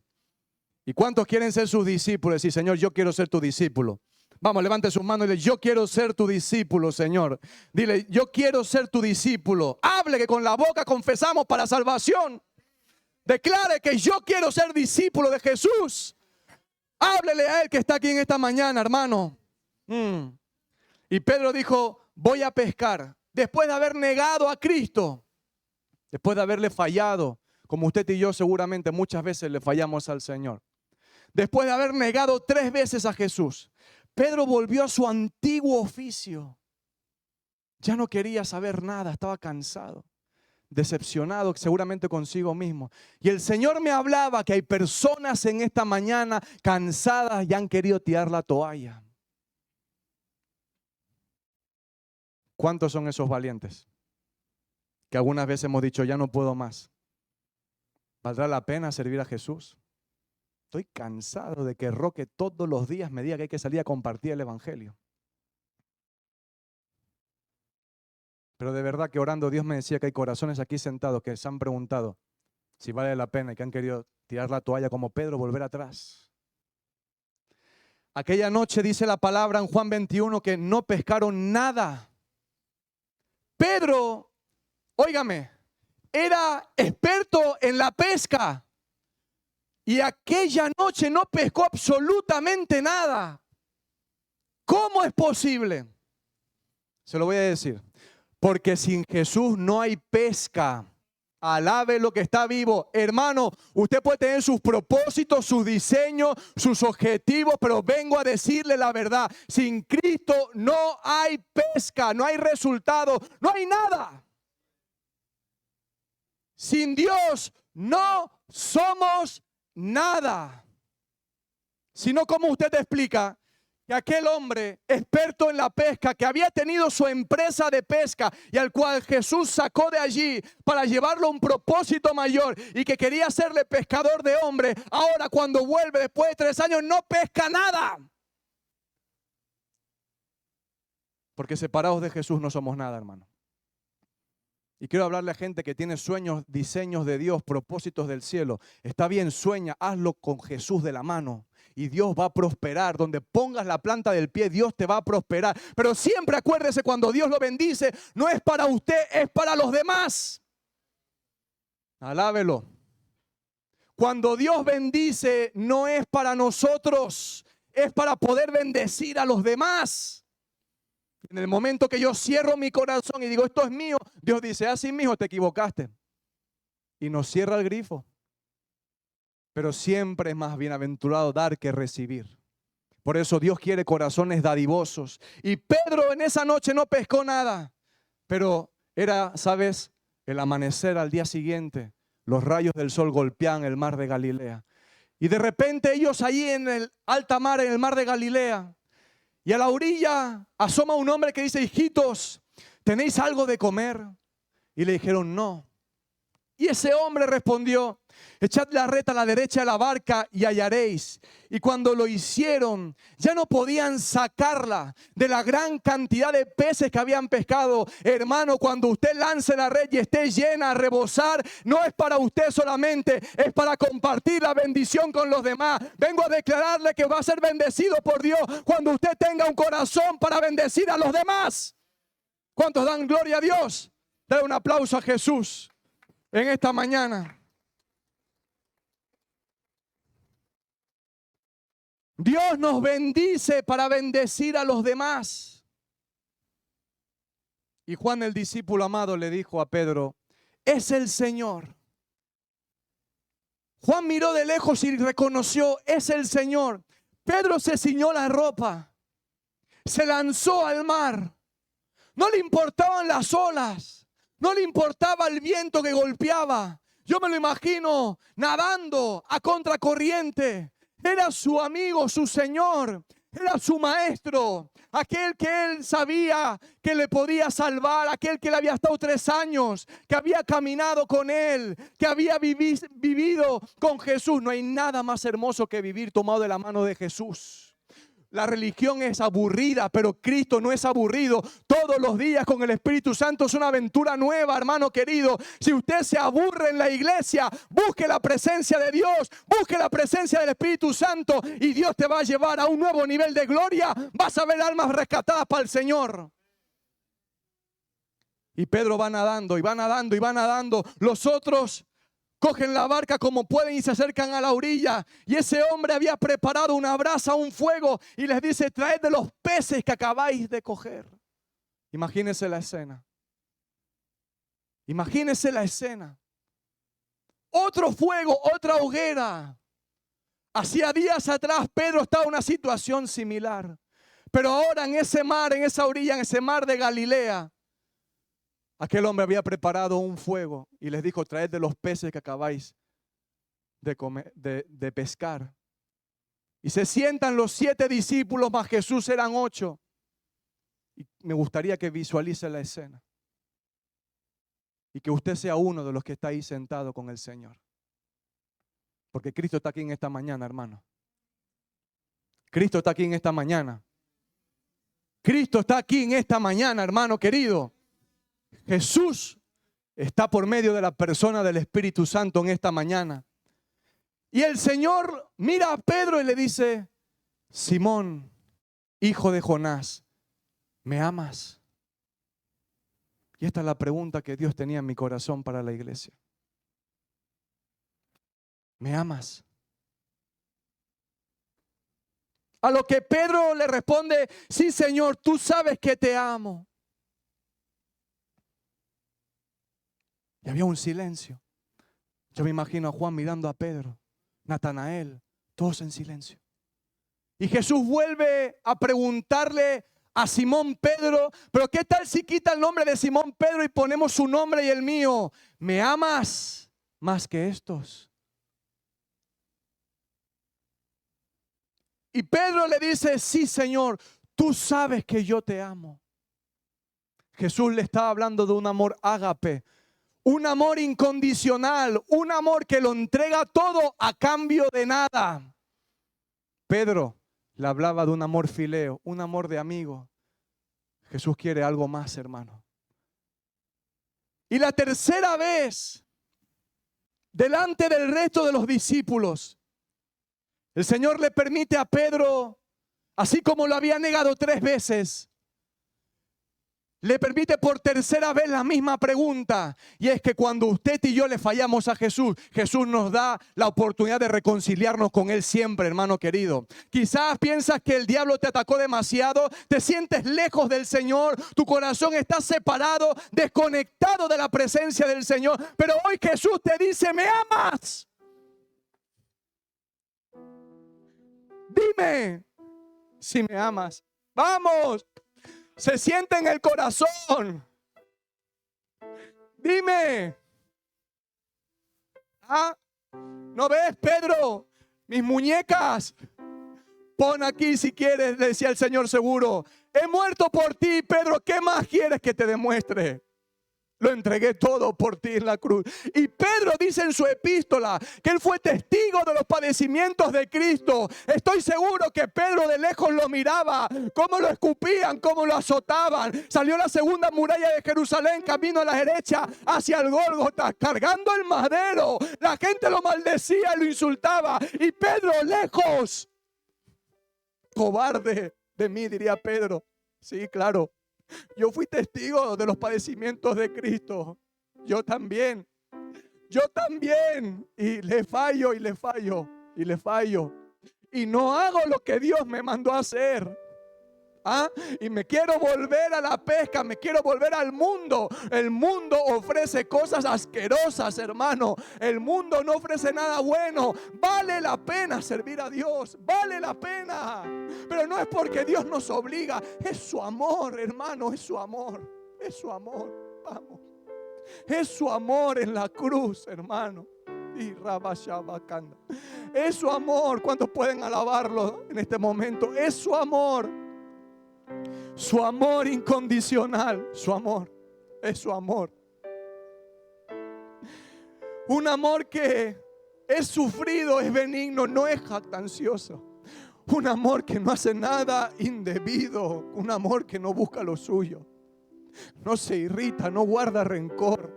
¿Y cuántos quieren ser sus discípulos? Y Señor, yo quiero ser tu discípulo. Vamos, levante sus manos y dile, yo quiero ser tu discípulo, Señor. Dile, yo quiero ser tu discípulo. Hable que con la boca confesamos para salvación. Declare que yo quiero ser discípulo de Jesús. Háblele a él que está aquí en esta mañana, hermano. Y Pedro dijo, voy a pescar. Después de haber negado a Cristo, después de haberle fallado, como usted y yo seguramente muchas veces le fallamos al Señor. Después de haber negado 3 veces a Jesús, Pedro volvió a su antiguo oficio. Ya no quería saber nada, estaba cansado, decepcionado seguramente consigo mismo. Y el Señor me hablaba que hay personas en esta mañana cansadas y han querido tirar la toalla. ¿Cuántos son esos valientes? Que algunas veces hemos dicho, ya no puedo más. ¿Valdrá la pena servir a Jesús? Estoy cansado de que Roque todos los días me diga que hay que salir a compartir el evangelio. Pero de verdad que orando Dios me decía que hay corazones aquí sentados que se han preguntado si vale la pena y que han querido tirar la toalla como Pedro, volver atrás. Aquella noche dice la palabra en Juan 21 que no pescaron nada. Pedro, óigame, era experto en la pesca y aquella noche no pescó absolutamente nada. ¿Cómo es posible? Se lo voy a decir. Porque sin Jesús no hay pesca. Alabe lo que está vivo. Hermano, usted puede tener sus propósitos, sus diseños, sus objetivos, pero vengo a decirle la verdad. Sin Cristo no hay pesca, no hay resultado, no hay nada. Sin Dios no somos nada. Si no, ¿cómo usted explica que aquel hombre experto en la pesca, que había tenido su empresa de pesca y al cual Jesús sacó de allí para llevarlo a un propósito mayor y que quería hacerle pescador de hombre, ahora cuando vuelve después de 3 años no pesca nada. Porque separados de Jesús no somos nada, hermano. Y quiero hablarle a gente que tiene sueños, diseños de Dios, propósitos del cielo. Está bien, sueña, hazlo con Jesús de la mano. Y Dios va a prosperar. Donde pongas la planta del pie, Dios te va a prosperar. Pero siempre acuérdese, cuando Dios lo bendice, no es para usted, es para los demás. Alábelo. Cuando Dios bendice, no es para nosotros, es para poder bendecir a los demás. En el momento que yo cierro mi corazón y digo, esto es mío, Dios dice, así mijo, te equivocaste. Y nos cierra el grifo. Pero siempre es más bienaventurado dar que recibir. Por eso Dios quiere corazones dadivosos. Y Pedro en esa noche no pescó nada. Pero era, ¿sabes? El amanecer al día siguiente. Los rayos del sol golpeaban el mar de Galilea. Y de repente ellos allí en el alta mar, en el mar de Galilea, y a la orilla asoma un hombre que dice, hijitos, ¿tenéis algo de comer? Y le dijeron, no. Y ese hombre respondió, echad la red a la derecha de la barca y hallaréis. Y cuando lo hicieron, ya no podían sacarla de la gran cantidad de peces que habían pescado. Hermano, cuando usted lance la red y esté llena a rebosar, no es para usted solamente, es para compartir la bendición con los demás. Vengo a declararle que va a ser bendecido por Dios cuando usted tenga un corazón para bendecir a los demás. ¿Cuántos dan gloria a Dios? Dale un aplauso a Jesús en esta mañana. Dios nos bendice para bendecir a los demás. Y Juan, el discípulo amado, le dijo a Pedro, es el Señor. Juan miró de lejos y reconoció, es el Señor. Pedro se ciñó la ropa, se lanzó al mar. No le importaban las olas, no le importaba el viento que golpeaba. Yo me lo imagino nadando a contracorriente. Era su amigo, su Señor, era su maestro, aquel que él sabía que le podía salvar, aquel que le había estado 3 años, que había caminado con él, que había vivido con Jesús. No hay nada más hermoso que vivir tomado de la mano de Jesús. La religión es aburrida, pero Cristo no es aburrido. Todos los días con el Espíritu Santo es una aventura nueva, hermano querido. Si usted se aburre en la iglesia, busque la presencia de Dios, busque la presencia del Espíritu Santo y Dios te va a llevar a un nuevo nivel de gloria. Vas a ver almas rescatadas para el Señor. Y Pedro va nadando y va nadando y va nadando. Los otros cogen la barca como pueden y se acercan a la orilla. Y ese hombre había preparado una brasa, un fuego, y les dice, traed de los peces que acabáis de coger. Imagínense la escena. Imagínense la escena. Otro fuego, otra hoguera. Hacía días atrás Pedro estaba en una situación similar. Pero ahora en ese mar, en esa orilla, en ese mar de Galilea, aquel hombre había preparado un fuego y les dijo, traed de los peces que acabáis de pescar. Y se sientan los 7 discípulos, más Jesús eran 8. Y me gustaría que visualice la escena. Y que usted sea uno de los que está ahí sentado con el Señor. Porque Cristo está aquí en esta mañana, hermano. Cristo está aquí en esta mañana. Cristo está aquí en esta mañana, hermano querido. Jesús está por medio de la persona del Espíritu Santo en esta mañana. Y el Señor mira a Pedro y le dice, Simón, hijo de Jonás, ¿me amas? Y esta es la pregunta que Dios tenía en mi corazón para la iglesia. ¿Me amas? A lo que Pedro le responde, sí, Señor, tú sabes que te amo. Y había un silencio. Yo me imagino a Juan mirando a Pedro, Natanael, todos en silencio. Y Jesús vuelve a preguntarle a Simón Pedro, pero ¿qué tal si quita el nombre de Simón Pedro y ponemos su nombre y el mío? ¿Me amas más que estos? Y Pedro le dice, sí, Señor, tú sabes que yo te amo. Jesús le estaba hablando de un amor ágape, un amor incondicional, un amor que lo entrega todo a cambio de nada. Pedro le hablaba de un amor fileo, un amor de amigo. Jesús quiere algo más, hermano. Y la tercera vez, delante del resto de los discípulos, el Señor le permite a Pedro, así como lo había negado 3 veces, le permite por tercera vez la misma pregunta. Y es que cuando usted y yo le fallamos a Jesús, Jesús nos da la oportunidad de reconciliarnos con Él siempre, hermano querido. Quizás piensas que el diablo te atacó demasiado, te sientes lejos del Señor, tu corazón está separado, desconectado de la presencia del Señor. Pero hoy Jesús te dice, ¿me amas? Dime si me amas. Vamos. Se siente en el corazón. Dime. ¿No ves, Pedro? Mis muñecas. Pon aquí si quieres, decía el Señor seguro. He muerto por ti, Pedro. ¿Qué más quieres que te demuestre? Lo entregué todo por ti en la cruz. Y Pedro dice en su epístola que él fue testigo de los padecimientos de Cristo. Estoy seguro que Pedro de lejos lo miraba, cómo lo escupían, cómo lo azotaban. Salió la segunda muralla de Jerusalén, camino a la derecha hacia el Gólgota, cargando el madero. La gente lo maldecía y lo insultaba. Y Pedro lejos. Cobarde de mí, diría Pedro. Sí, claro. Yo fui testigo de los padecimientos de Cristo. Yo también. Y le fallo, y le fallo, y le fallo. Y no hago lo que Dios me mandó a hacer. Y me quiero volver a la pesca, me quiero volver al mundo. El mundo ofrece cosas asquerosas, hermano. El mundo no ofrece nada bueno. Vale la pena servir a Dios, vale la pena. Pero no es porque Dios nos obliga, es su amor, hermano, es su amor. Es su amor, vamos. Es su amor en la cruz, hermano. Y Rabashabakanda. Es su amor. ¿Cuántos pueden alabarlo en este momento? Es su amor. Su amor incondicional, su amor, es su amor. Un amor que es sufrido, es benigno, no es jactancioso. Un amor que no hace nada indebido, un amor que no busca lo suyo. No se irrita, no guarda rencor,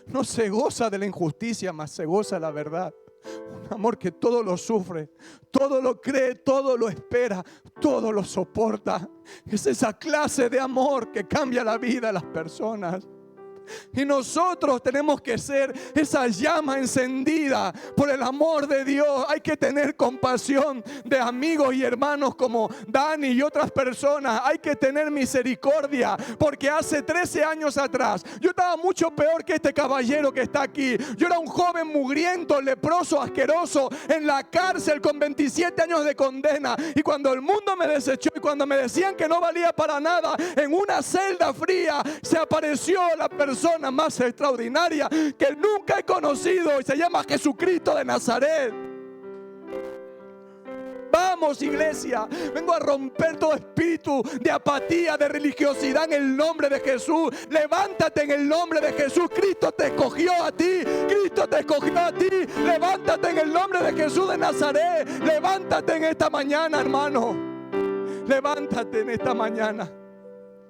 no se goza de la injusticia, mas se goza de la verdad. Un amor que todo lo sufre, todo lo cree, todo lo espera, todo lo soporta. Es esa clase de amor que cambia la vida de las personas. Y nosotros tenemos que ser esa llama encendida por el amor de Dios. Hay que tener compasión de amigos y hermanos como Dani y otras personas. Hay que tener misericordia, porque hace 13 años atrás yo estaba mucho peor que este caballero que está aquí. Yo era un joven mugriento, leproso, asqueroso, en la cárcel con 27 años de condena. Y cuando el mundo me desechó y cuando me decían que no valía para nada, en una celda fría se apareció la persona más extraordinaria que nunca he conocido, y se llama Jesucristo de Nazaret. Vamos, iglesia, vengo a romper todo espíritu de apatía, de religiosidad en el nombre de Jesús. Levántate en el nombre de Jesús. Cristo te escogió a ti, Cristo te escogió a ti. Levántate en el nombre de Jesús de Nazaret. Levántate en esta mañana, hermano. Levántate en esta mañana.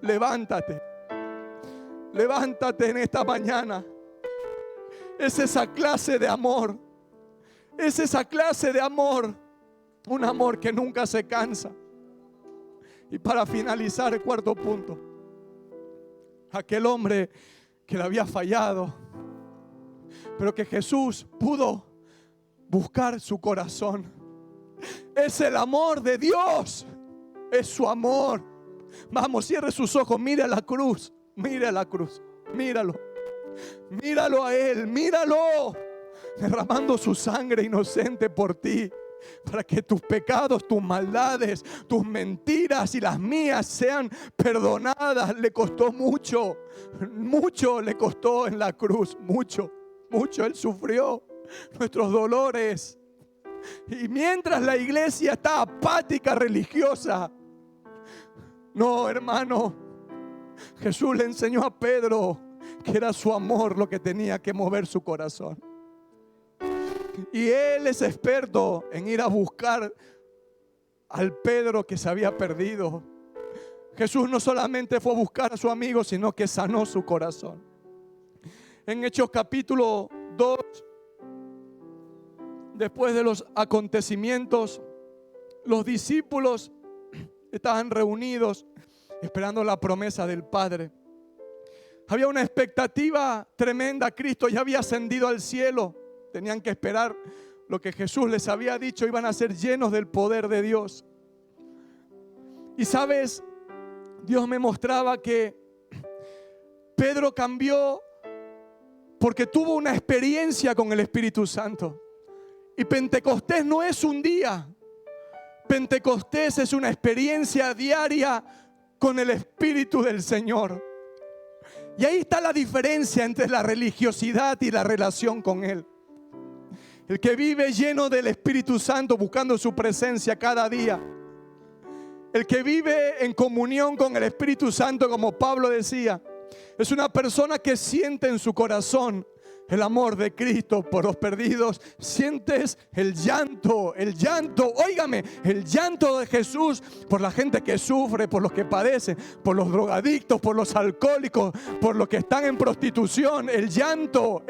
Levántate. Levántate en esta mañana. Es esa clase de amor. Es esa clase de amor. Un amor que nunca se cansa. Y para finalizar, el cuarto punto. Aquel hombre que le había fallado, pero que Jesús pudo buscar su corazón. Es el amor de Dios. Es su amor. Vamos, cierre sus ojos, mire a la cruz. Mira la cruz, míralo. Míralo a Él, míralo. Derramando su sangre inocente por ti, para que tus pecados, tus maldades, tus mentiras y las mías sean perdonadas. Le costó mucho, mucho le costó en la cruz, mucho, mucho. Él sufrió nuestros dolores. Y mientras la iglesia está apática, religiosa. No, hermano. Jesús le enseñó a Pedro que era su amor lo que tenía que mover su corazón. Y él es experto en ir a buscar al Pedro que se había perdido. Jesús no solamente fue a buscar a su amigo, sino que sanó su corazón. En Hechos capítulo 2, después de los acontecimientos, los discípulos estaban reunidos esperando la promesa del Padre. Había una expectativa tremenda. Cristo ya había ascendido al cielo. Tenían que esperar lo que Jesús les había dicho. Iban a ser llenos del poder de Dios. Y sabes, Dios me mostraba que Pedro cambió porque tuvo una experiencia con el Espíritu Santo. Y Pentecostés no es un día. Pentecostés es una experiencia diaria con el Espíritu del Señor. Y ahí está la diferencia entre la religiosidad y la relación con Él. El que vive lleno del Espíritu Santo, buscando su presencia cada día. El que vive en comunión con el Espíritu Santo, como Pablo decía, es una persona que siente en su corazón el amor de Cristo por los perdidos. Sientes el llanto, óigame, el llanto de Jesús por la gente que sufre, por los que padecen, por los drogadictos, por los alcohólicos, por los que están en prostitución. El llanto.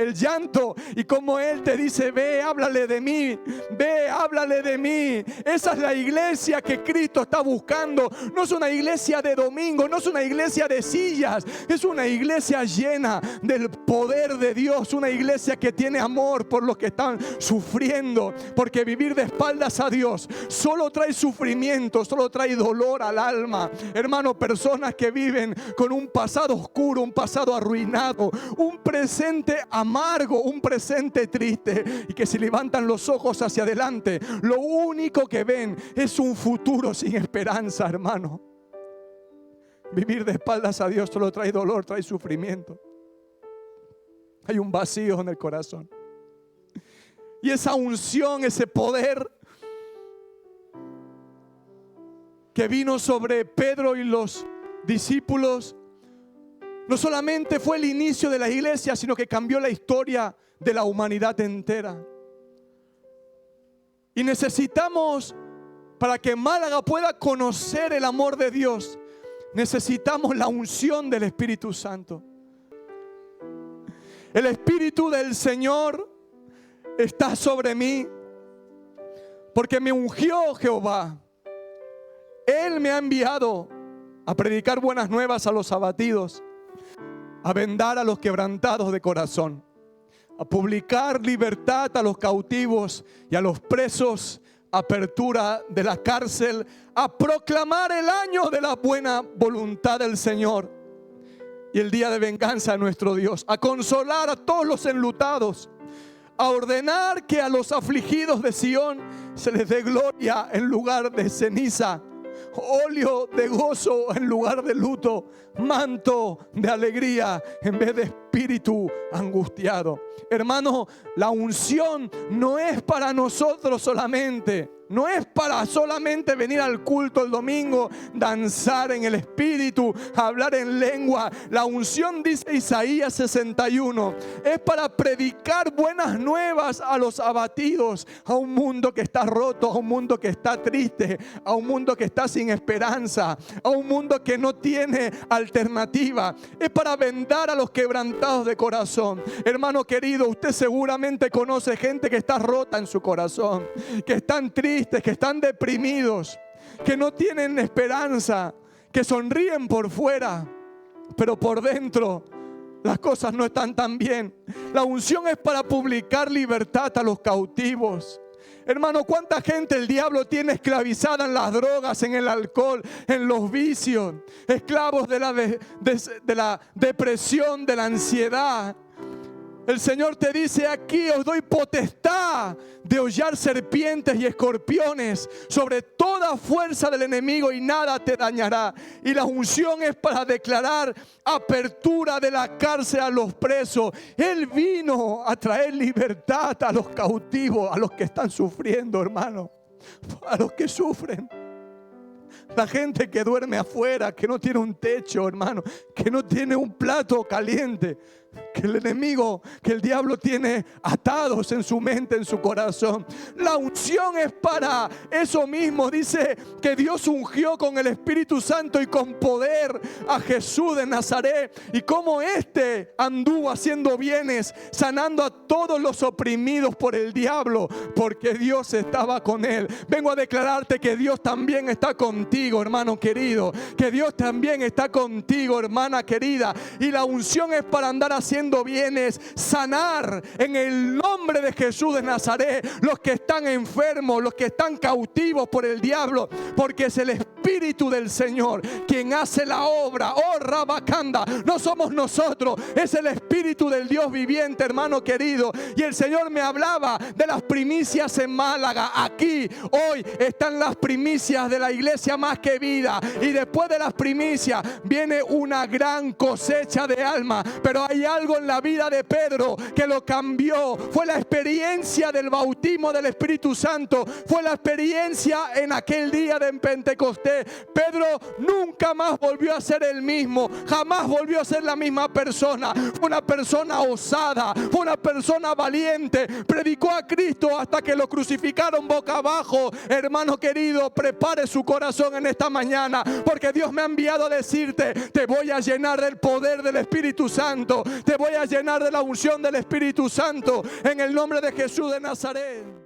Y como Él te dice, ve, háblale de mí, ve, háblale de mí. Esa es la iglesia que Cristo está buscando. No es una iglesia de domingo, no es una iglesia de sillas, es una iglesia llena del poder de Dios. Una iglesia que tiene amor por los que están sufriendo, porque vivir de espaldas a Dios solo trae sufrimiento, solo trae dolor al alma. Hermano, personas que viven con un pasado oscuro, un pasado arruinado, un presente amargo, un presente triste, y que si levantan los ojos hacia adelante, lo único que ven es un futuro sin esperanza, hermano. Vivir de espaldas a Dios solo trae dolor, trae sufrimiento. Hay un vacío en el corazón. Y esa unción, ese poder que vino sobre Pedro y los discípulos, no solamente fue el inicio de la iglesia, sino que cambió la historia de la humanidad entera. Y necesitamos, para que Málaga pueda conocer el amor de Dios, necesitamos la unción del Espíritu Santo. El Espíritu del Señor está sobre mí, porque me ungió Jehová. Él me ha enviado a predicar buenas nuevas a los abatidos, a vendar a los quebrantados de corazón, a publicar libertad a los cautivos y a los presos, apertura de la cárcel, a proclamar el año de la buena voluntad del Señor y el día de venganza de nuestro Dios, a consolar a todos los enlutados, a ordenar que a los afligidos de Sión se les dé gloria en lugar de ceniza, óleo de gozo en lugar de luto, manto de alegría en vez de espíritu angustiado. Hermano, la unción no es para nosotros solamente. No es para solamente venir al culto el domingo, danzar en el espíritu, hablar en lengua. La unción, dice Isaías 61, es para predicar buenas nuevas a los abatidos, a un mundo que está roto, a un mundo que está triste, a un mundo que está sin esperanza, a un mundo que no tiene alternativa. Es para vendar a los quebrantados de corazón. Hermano querido, usted seguramente conoce gente que está rota en su corazón, que están tristes, que están deprimidos, que no tienen esperanza, que sonríen por fuera, pero por dentro las cosas no están tan bien. La unción es para publicar libertad a los cautivos. Hermano, ¿cuánta gente el diablo tiene esclavizada en las drogas, en el alcohol, en los vicios? Esclavos de la depresión, de la ansiedad. El Señor te dice aquí: os doy potestad de hollar serpientes y escorpiones sobre toda fuerza del enemigo y nada te dañará. Y la unción es para declarar apertura de la cárcel a los presos. Él vino a traer libertad a los cautivos, a los que están sufriendo, hermano, a los que sufren. La gente que duerme afuera, que no tiene un techo, hermano, que no tiene un plato caliente, que el enemigo, que el diablo tiene atados en su mente, en su corazón. La unción es para eso mismo. Dice que Dios ungió con el Espíritu Santo y con poder a Jesús de Nazaret, y como éste anduvo haciendo bienes, sanando a todos los oprimidos por el diablo, porque Dios estaba con él. Vengo a declararte que Dios también está contigo, hermano querido, que Dios también está contigo, hermana querida. Y la unción es para andar haciendo bienes, sanar en el nombre de Jesús de Nazaret los que están enfermos, los que están cautivos por el diablo, porque es el Espíritu del Señor quien hace la obra. Oh, Rabacanda, no somos nosotros, es el Espíritu del Dios viviente, hermano querido. Y el Señor me hablaba de las primicias en Málaga. Aquí hoy están las primicias de la iglesia Más que Vida, y después de las primicias viene una gran cosecha de almas. Pero hay algo en la vida de Pedro que lo cambió. Fue la experiencia del bautismo del Espíritu Santo, fue la experiencia en aquel día de Pentecostés. Pedro nunca más volvió a ser el mismo, jamás volvió a ser la misma persona. Fue una persona osada, fue una persona valiente, predicó a Cristo hasta que lo crucificaron boca abajo. Hermano querido, prepare su corazón en esta mañana, porque Dios me ha enviado a decirte: te voy a llenar del poder del Espíritu Santo, te voy a llenar de la unción del Espíritu Santo, en el nombre de Jesús de Nazaret.